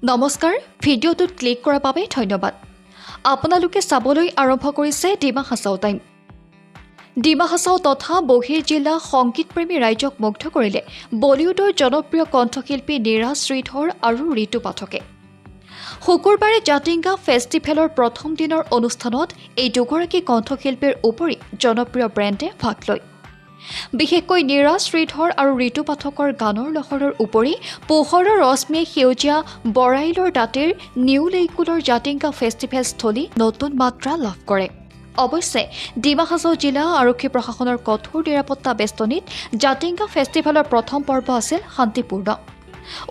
নমস্কাৰ ভিডিঅ'টোত ক্লিক কৰাৰ বাবে ধন্যবাদ। আপোনালোকে চাবলৈ আৰম্ভ কৰিছে ডিমা হাছাও টাইম। ডিমা হাছাও তথা বহিৰ জিলা সংগীতপ্ৰেমী ৰাইজক মুগ্ধ কৰিলে বলিউডৰ জনপ্ৰিয় কণ্ঠশিল্পী নীৰজ শ্ৰীধৰ আৰু ঋতু পাঠকে। শুকুৰবাৰে জাতিংগা ফেষ্টিভেলৰ প্ৰথম দিনৰ অনুষ্ঠানত এই দুগৰাকী কণ্ঠশিল্পীৰ উপৰি জনপ্ৰিয় ব্ৰেণ্ডে ভাগ লয়। বিশেষকৈ নীৰজ শ্ৰীধৰ আৰু ঋতু পাঠকৰ গানৰ লহৰৰ উপৰি পোহৰৰ ৰশ্মিয়ে সেউজীয়া বৰাইলৰ দাঁতিৰ নিউ লেইকুলৰ জাতিংগা ফেষ্টিভেল স্থলী নতুন মাত্ৰা লাভ কৰে। অৱশ্যে ডিমা হাছাও জিলা আৰক্ষী প্ৰশাসনৰ কঠোৰ নিৰাপত্তা বেষ্টনীত জাতিংগা ফেষ্টিভেলৰ প্ৰথম পৰ্ব আছিল শান্তিপূৰ্ণ।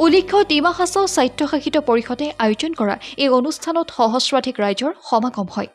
উল্লেখ্য ডিমা হাছাও স্বায়ত্তশাসিত পৰিষদে আয়োজন কৰা এই অনুষ্ঠানত সহস্ৰাধিক ৰাইজৰ সমাগম হয়।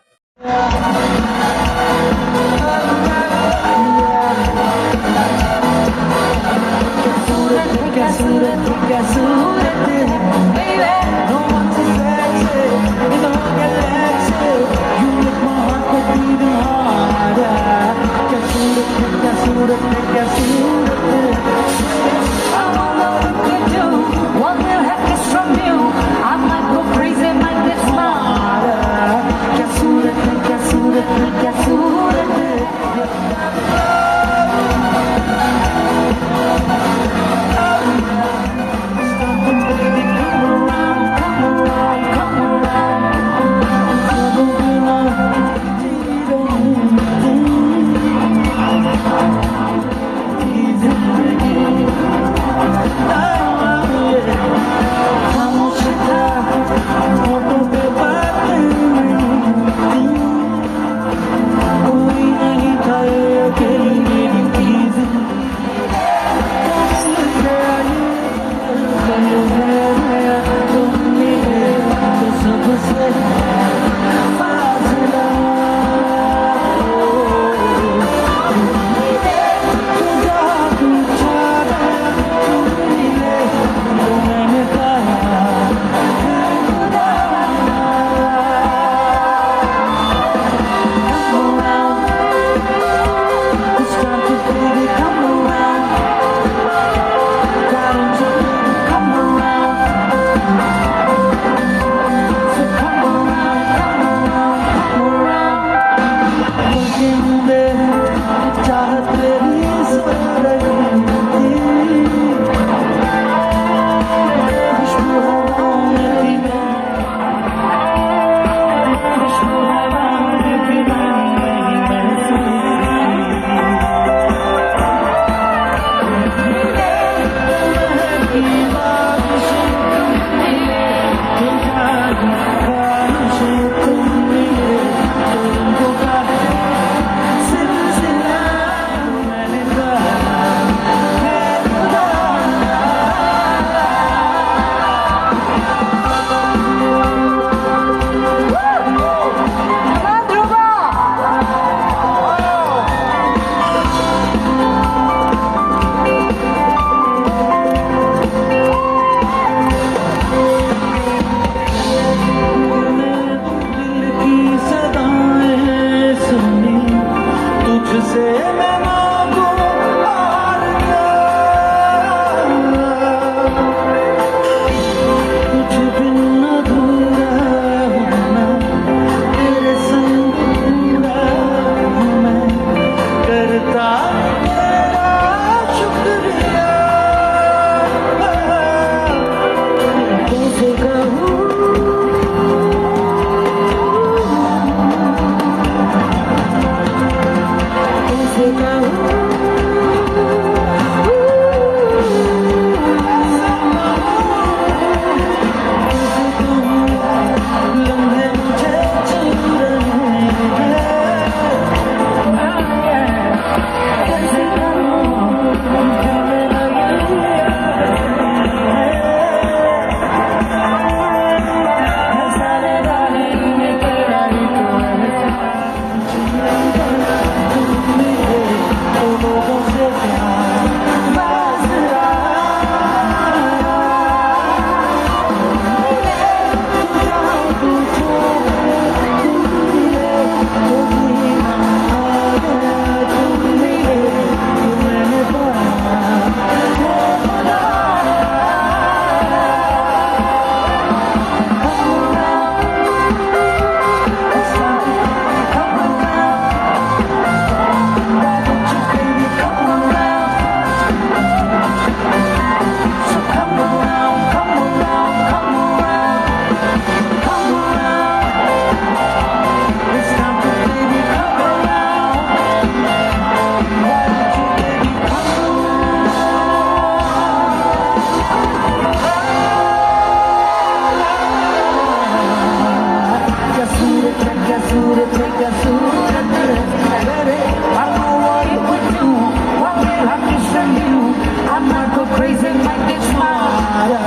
Crazy, might get smarter.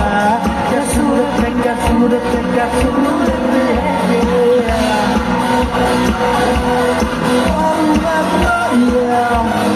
Just yeah.